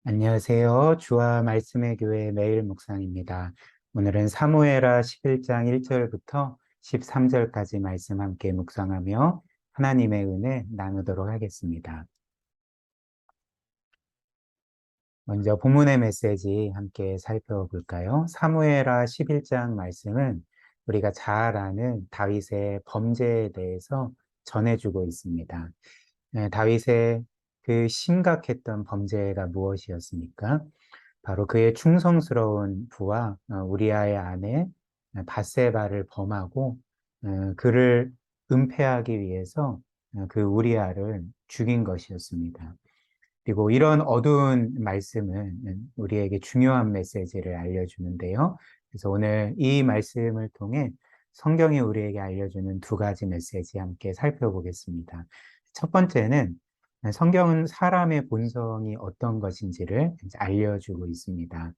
안녕하세요. 주와 말씀의 교회 매일 묵상입니다. 오늘은 사무엘하 11장 1절부터 13절까지 말씀 함께 묵상하며 하나님의 은혜 나누도록 하겠습니다. 먼저 본문의 메시지 함께 살펴볼까요? 사무엘하 11장 말씀은 우리가 잘 아는 다윗의 범죄에 대해서 전해주고 있습니다. 다윗의 그 심각했던 범죄가 무엇이었습니까? 바로 그의 충성스러운 부하 우리아의 아내 밧세바를 범하고 그를 은폐하기 위해서 그 우리아를 죽인 것이었습니다. 그리고 이런 어두운 말씀은 우리에게 중요한 메시지를 알려주는데요. 그래서 오늘 이 말씀을 통해 성경이 우리에게 알려주는 두 가지 메시지 함께 살펴보겠습니다. 첫 번째는 성경은 사람의 본성이 어떤 것인지를 이제 알려주고 있습니다.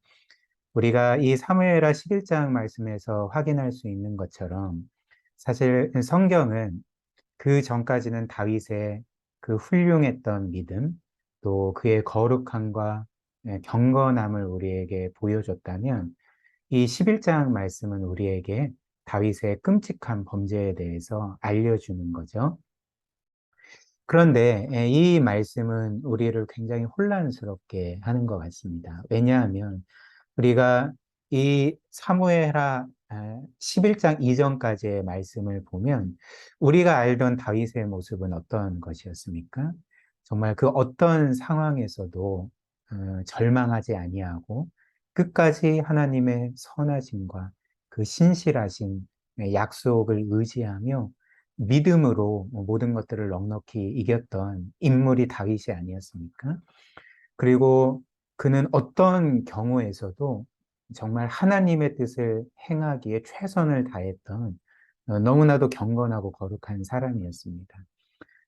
우리가 이 사무엘하 11장 말씀에서 확인할 수 있는 것처럼 사실 성경은 그 전까지는 다윗의 그 훌륭했던 믿음, 또 그의 거룩함과 경건함을 우리에게 보여줬다면 이 11장 말씀은 우리에게 다윗의 끔찍한 범죄에 대해서 알려주는 거죠. 그런데 이 말씀은 우리를 굉장히 혼란스럽게 하는 것 같습니다. 왜냐하면 우리가 이 사무엘하 11장 이전까지의 말씀을 보면 우리가 알던 다윗의 모습은 어떤 것이었습니까? 정말 그 어떤 상황에서도 절망하지 아니하고 끝까지 하나님의 선하심과 그 신실하신 약속을 의지하며 믿음으로 모든 것들을 넉넉히 이겼던 인물이 다윗이 아니었습니까? 그리고 그는 어떤 경우에서도 정말 하나님의 뜻을 행하기에 최선을 다했던 너무나도 경건하고 거룩한 사람이었습니다.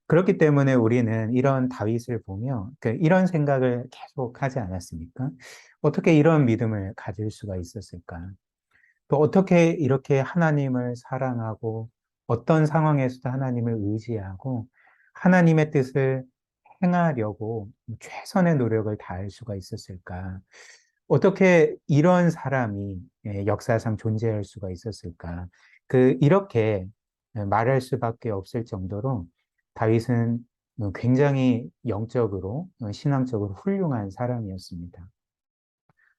그렇기 때문에 우리는 이런 다윗을 보며 이런 생각을 계속 하지 않았습니까? 어떻게 이런 믿음을 가질 수가 있었을까? 또 어떻게 이렇게 하나님을 사랑하고 어떤 상황에서도 하나님을 의지하고 하나님의 뜻을 행하려고 최선의 노력을 다할 수가 있었을까? 어떻게 이런 사람이 역사상 존재할 수가 있었을까? 이렇게 말할 수밖에 없을 정도로 다윗은 굉장히 영적으로, 신앙적으로 훌륭한 사람이었습니다.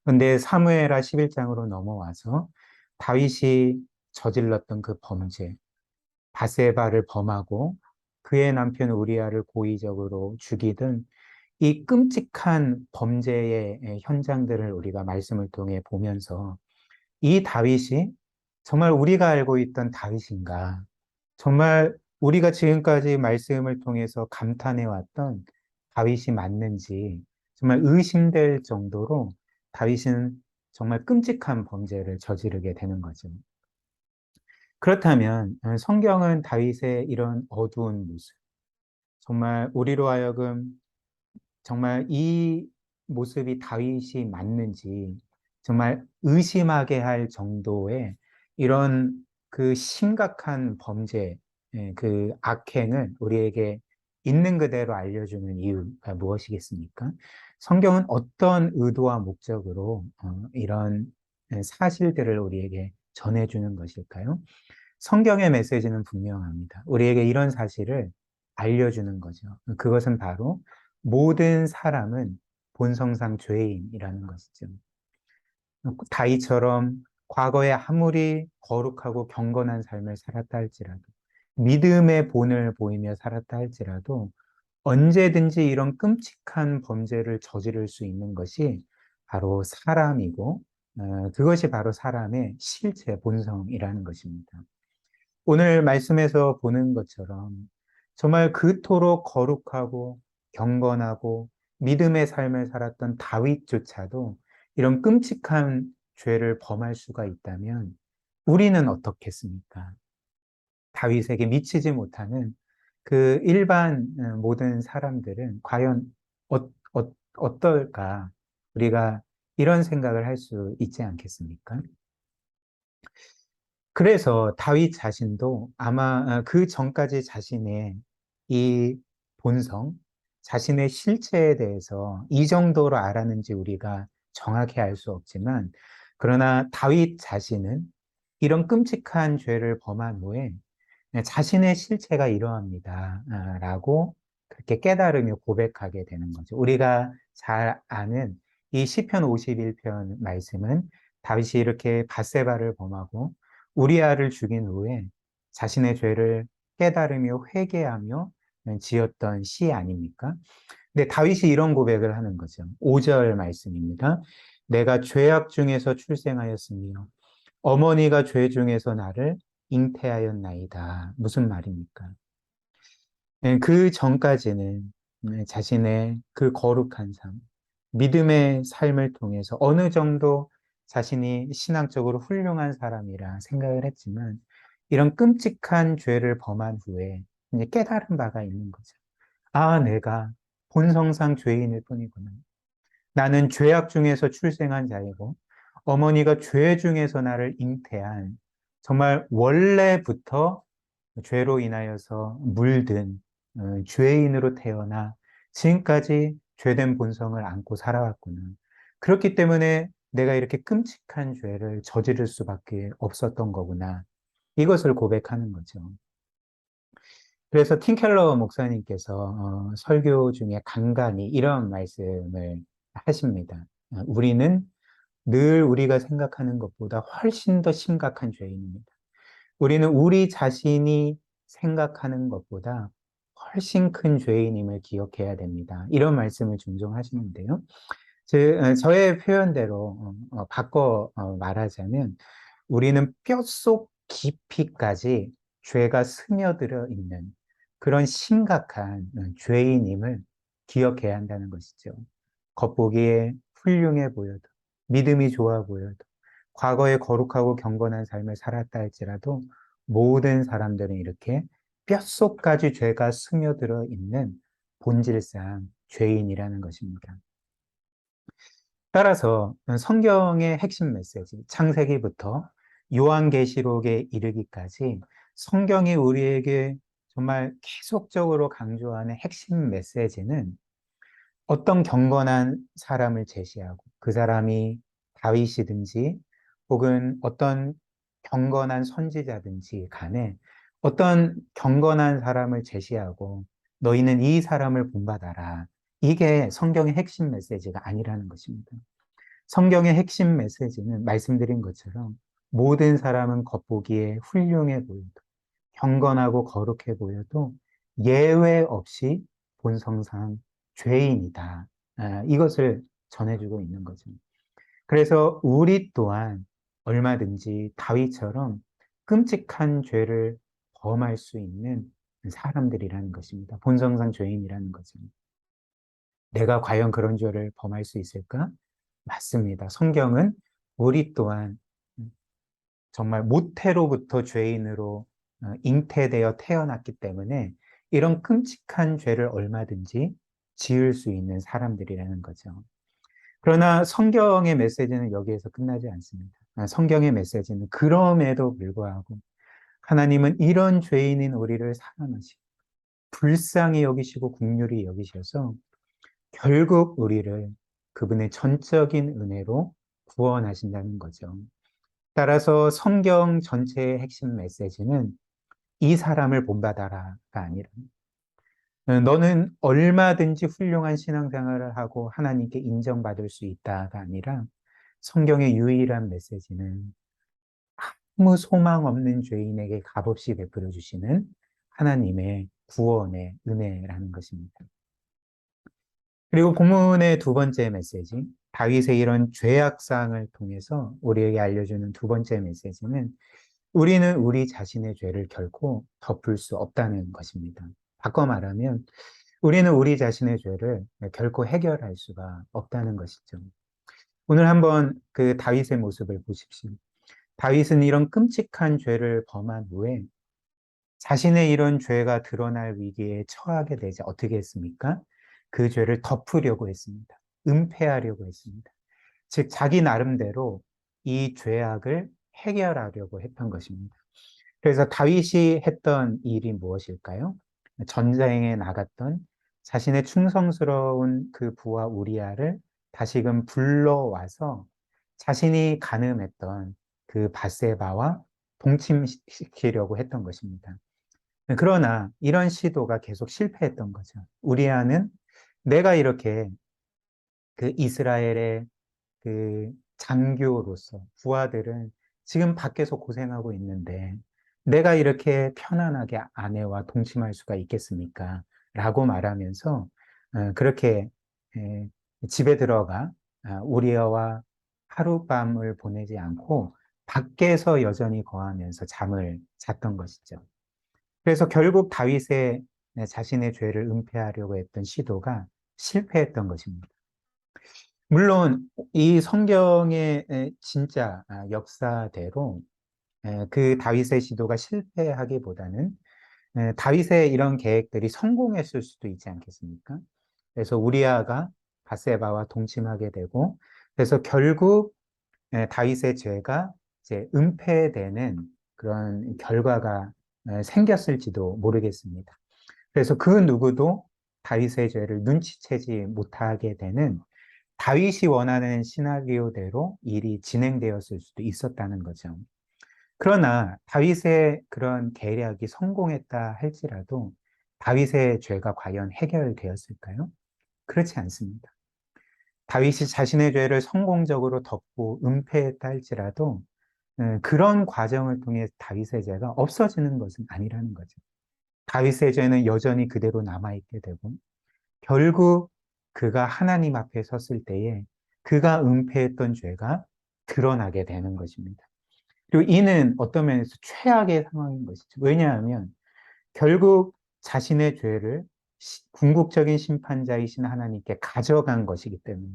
그런데 사무엘하 11장으로 넘어와서 다윗이 저질렀던 그 범죄, 바세바를 범하고 그의 남편 우리아를 고의적으로 죽이던 이 끔찍한 범죄의 현장들을 우리가 말씀을 통해 보면서 이 다윗이 정말 우리가 알고 있던 다윗인가? 정말 우리가 지금까지 말씀을 통해서 감탄해 왔던 다윗이 맞는지 정말 의심될 정도로 다윗은 정말 끔찍한 범죄를 저지르게 되는 거죠. 그렇다면 성경은 다윗의 이런 어두운 모습, 정말 우리로 하여금 정말 이 모습이 다윗이 맞는지 정말 의심하게 할 정도의 이런 그 심각한 범죄, 그 악행을 우리에게 있는 그대로 알려주는 이유가 무엇이겠습니까? 성경은 어떤 의도와 목적으로 이런 사실들을 우리에게 전해주는 것일까요? 성경의 메시지는 분명합니다. 우리에게 이런 사실을 알려주는 거죠. 그것은 바로 모든 사람은 본성상 죄인이라는 것이죠. 다윗처럼 과거에 아무리 거룩하고 경건한 삶을 살았다 할지라도, 믿음의 본을 보이며 살았다 할지라도, 언제든지 이런 끔찍한 범죄를 저지를 수 있는 것이 바로 사람이고, 그것이 바로 사람의 실제 본성이라는 것입니다. 오늘 말씀에서 보는 것처럼 정말 그토록 거룩하고 경건하고 믿음의 삶을 살았던 다윗조차도 이런 끔찍한 죄를 범할 수가 있다면 우리는 어떻겠습니까? 다윗에게 미치지 못하는 그 일반 모든 사람들은 과연 어떨까? 우리가 이런 생각을 할 수 있지 않겠습니까? 그래서 다윗 자신도 아마 그 전까지 자신의 이 본성, 자신의 실체에 대해서 이 정도로 알았는지 우리가 정확히 알 수 없지만, 그러나 다윗 자신은 이런 끔찍한 죄를 범한 후에 자신의 실체가 이러합니다. 라고 그렇게 깨달으며 고백하게 되는 거죠. 우리가 잘 아는 이 시편 51편 말씀은 다윗이 이렇게 밧세바를 범하고 우리아를 죽인 후에 자신의 죄를 깨달으며 회개하며 지었던 시 아닙니까? 근데 다윗이 이런 고백을 하는 거죠. 5절 말씀입니다. 내가 죄악 중에서 출생하였으며 어머니가 죄 중에서 나를 잉태하였나이다. 무슨 말입니까? 그 전까지는 자신의 그 거룩한 삶, 믿음의 삶을 통해서 어느 정도 자신이 신앙적으로 훌륭한 사람이라 생각을 했지만, 이런 끔찍한 죄를 범한 후에 이제 깨달은 바가 있는 거죠. 아, 내가 본성상 죄인일 뿐이구나. 나는 죄악 중에서 출생한 자이고 어머니가 죄 중에서 나를 잉태한, 정말 원래부터 죄로 인하여서 물든 죄인으로 태어나 지금까지 죄된 본성을 안고 살아왔구나. 그렇기 때문에 내가 이렇게 끔찍한 죄를 저지를 수밖에 없었던 거구나. 이것을 고백하는 거죠. 그래서 팀켈러 목사님께서 설교 중에 간간히 이런 말씀을 하십니다. 우리는 늘 우리가 생각하는 것보다 훨씬 더 심각한 죄인입니다. 우리는 우리 자신이 생각하는 것보다 훨씬 큰 죄인임을 기억해야 됩니다. 이런 말씀을 종종 하시는데요. 저의 표현대로 바꿔 말하자면, 우리는 뼛속 깊이까지 죄가 스며들어 있는 그런 심각한 죄인임을 기억해야 한다는 것이죠. 겉보기에 훌륭해 보여도, 믿음이 좋아 보여도, 과거에 거룩하고 경건한 삶을 살았다 할지라도 모든 사람들은 이렇게 뼛속까지 죄가 스며들어 있는 본질상 죄인이라는 것입니다. 따라서 성경의 핵심 메시지, 창세기부터 요한계시록에 이르기까지 성경이 우리에게 정말 계속적으로 강조하는 핵심 메시지는, 어떤 경건한 사람을 제시하고 그 사람이 다윗이든지 혹은 어떤 경건한 선지자든지 간에 어떤 경건한 사람을 제시하고 너희는 이 사람을 본받아라. 이게 성경의 핵심 메시지가 아니라는 것입니다. 성경의 핵심 메시지는 말씀드린 것처럼 모든 사람은 겉보기에 훌륭해 보여도, 경건하고 거룩해 보여도 예외 없이 본성상 죄인이다. 이것을 전해주고 있는 거죠. 그래서 우리 또한 얼마든지 다윗처럼 끔찍한 죄를 범할 수 있는 사람들이라는 것입니다. 본성상 죄인이라는 거죠. 내가 과연 그런 죄를 범할 수 있을까? 맞습니다. 성경은 우리 또한 정말 모태로부터 죄인으로 잉태되어 태어났기 때문에 이런 끔찍한 죄를 얼마든지 지을 수 있는 사람들이라는 거죠. 그러나 성경의 메시지는 여기에서 끝나지 않습니다. 성경의 메시지는 그럼에도 불구하고 하나님은 이런 죄인인 우리를 사랑하시고 불쌍히 여기시고 긍휼히 여기셔서 결국 우리를 그분의 전적인 은혜로 구원하신다는 거죠. 따라서 성경 전체의 핵심 메시지는 이 사람을 본받아라가 아니라, 너는 얼마든지 훌륭한 신앙생활을 하고 하나님께 인정받을 수 있다가 아니라, 성경의 유일한 메시지는 아무 소망 없는 죄인에게 값없이 베풀어 주시는 하나님의 구원의 은혜라는 것입니다. 그리고 본문의 두 번째 메시지, 다윗의 이런 죄악상을 통해서 우리에게 알려주는 두 번째 메시지는, 우리는 우리 자신의 죄를 결코 덮을 수 없다는 것입니다. 바꿔 말하면 우리는 우리 자신의 죄를 결코 해결할 수가 없다는 것이죠. 오늘 한번 그 다윗의 모습을 보십시오. 다윗은 이런 끔찍한 죄를 범한 후에 자신의 이런 죄가 드러날 위기에 처하게 되자 어떻게 했습니까? 그 죄를 덮으려고 했습니다. 은폐하려고 했습니다. 즉 자기 나름대로 이 죄악을 해결하려고 했던 것입니다. 그래서 다윗이 했던 일이 무엇일까요? 전쟁에 나갔던 자신의 충성스러운 그 부하 우리아를 다시금 불러와서 자신이 간음했던 그 밧세바와 동침시키려고 했던 것입니다. 그러나 이런 시도가 계속 실패했던 거죠. 우리아는 내가 이렇게 그 이스라엘의 그 장교로서 부하들은 지금 밖에서 고생하고 있는데 내가 이렇게 편안하게 아내와 동침할 수가 있겠습니까? 라고 말하면서 그렇게 에, 집에 들어가 우리아와 하룻밤을 보내지 않고 밖에서 여전히 거하면서 잠을 잤던 것이죠. 그래서 결국 다윗의 자신의 죄를 은폐하려고 했던 시도가 실패했던 것입니다. 물론 이 성경의 진짜 역사대로 그 다윗의 시도가 실패하기보다는 다윗의 이런 계획들이 성공했을 수도 있지 않겠습니까? 그래서 우리아가 바세바와 동침하게 되고 그래서 결국 다윗의 죄가 이제 은폐되는 그런 결과가 생겼을지도 모르겠습니다. 그래서 그 누구도 다윗의 죄를 눈치채지 못하게 되는 다윗이 원하는 시나리오대로 일이 진행되었을 수도 있었다는 거죠. 그러나 다윗의 그런 계략이 성공했다 할지라도 다윗의 죄가 과연 해결되었을까요? 그렇지 않습니다. 다윗이 자신의 죄를 성공적으로 덮고 은폐했다 할지라도 그런 과정을 통해 다윗의 죄가 없어지는 것은 아니라는 거죠. 다윗의 죄는 여전히 그대로 남아있게 되고 결국 그가 하나님 앞에 섰을 때에 그가 은폐했던 죄가 드러나게 되는 것입니다. 그리고 이는 어떤 면에서 최악의 상황인 것이죠. 왜냐하면 결국 자신의 죄를 궁극적인 심판자이신 하나님께 가져간 것이기 때문에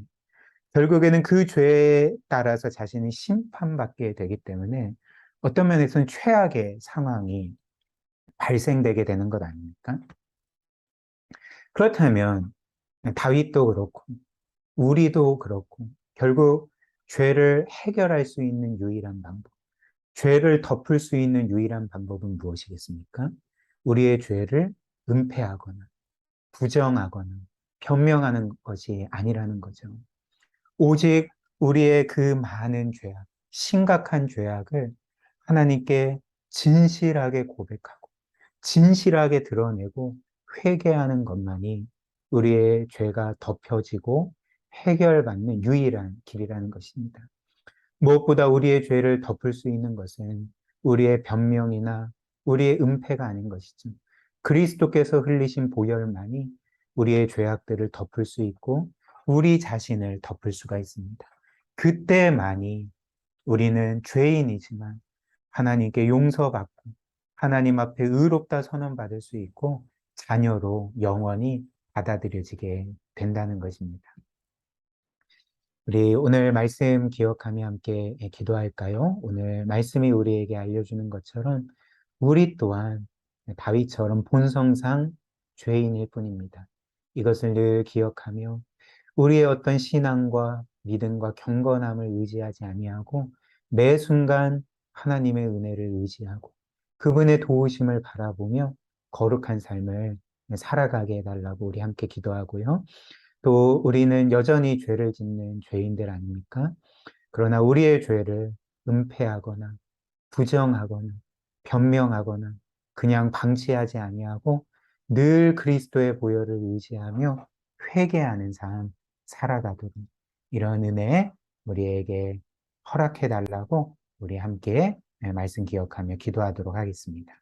결국에는 그 죄에 따라서 자신이 심판받게 되기 때문에 어떤 면에서는 최악의 상황이 발생되게 되는 것 아닙니까? 그렇다면 다윗도 그렇고 우리도 그렇고 결국 죄를 해결할 수 있는 유일한 방법, 죄를 덮을 수 있는 유일한 방법은 무엇이겠습니까? 우리의 죄를 은폐하거나 부정하거나 변명하는 것이 아니라는 거죠. 오직 우리의 그 많은 죄악, 심각한 죄악을 하나님께 진실하게 고백하고 진실하게 드러내고 회개하는 것만이 우리의 죄가 덮여지고 해결받는 유일한 길이라는 것입니다. 무엇보다 우리의 죄를 덮을 수 있는 것은 우리의 변명이나 우리의 은폐가 아닌 것이죠. 그리스도께서 흘리신 보혈만이 우리의 죄악들을 덮을 수 있고 우리 자신을 덮을 수가 있습니다. 그때만이 우리는 죄인이지만 하나님께 용서받고 하나님 앞에 의롭다 선언받을 수 있고 자녀로 영원히 받아들여지게 된다는 것입니다. 우리 오늘 말씀 기억하며 함께 기도할까요? 오늘 말씀이 우리에게 알려주는 것처럼 우리 또한 다윗처럼 본성상 죄인일 뿐입니다. 이것을 늘 기억하며 우리의 어떤 신앙과 믿음과 경건함을 의지하지 아니하고 매 순간 하나님의 은혜를 의지하고 그분의 도우심을 바라보며 거룩한 삶을 살아가게 해달라고 우리 함께 기도하고요. 또 우리는 여전히 죄를 짓는 죄인들 아닙니까? 그러나 우리의 죄를 은폐하거나 부정하거나 변명하거나 그냥 방치하지 아니하고 늘 그리스도의 보혈을 의지하며 회개하는 삶 살아가도록 이런 은혜 우리에게 허락해 달라고 우리 함께 말씀 기억하며 기도하도록 하겠습니다.